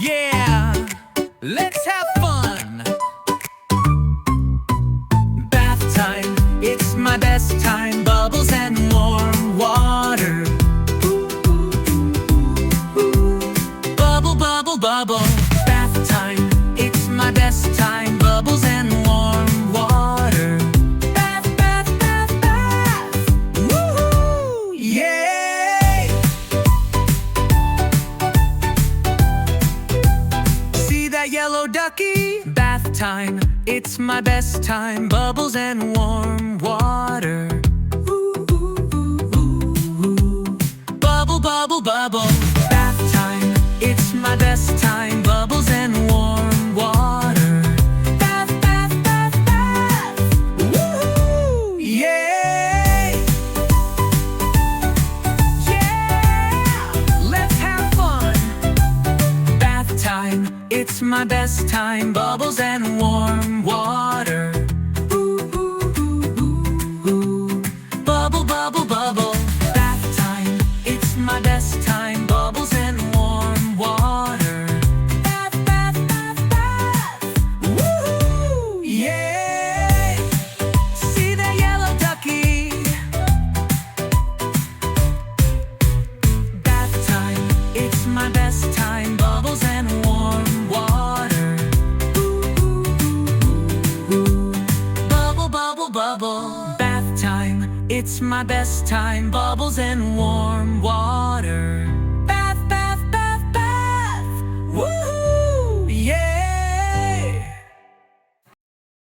Yeah, let's have fun. Bath time, it's my best time. Bubbles and warm water. Bubble, bubble, bubble. Bath time, it's my best time. Bubbles and warm water. Bath, bath, bath, bath. Woohoo! Yay! See that yellow ducky? Bath time, it's my best time. Bubbles and warm water. Bubble, bubble, bubble. Bath time, it's my best time. Bubbles and warm water. Bath, bath, bath, bath. Woohoo! Yay! Yeah! Let's have fun. Bath time, it's my best time. Bubbles and warm water. Bubble, bubble, bubble. Bath time, it's my best time. Bubbles and warm water. Bath, bath, bath, bath. Woohoo! Yay! See that yellow ducky? Bath time, it's my best time. Bubbles and warm water. Bubble, bubble, bubble. Bath time, it's my best time. Bubbles and warm water.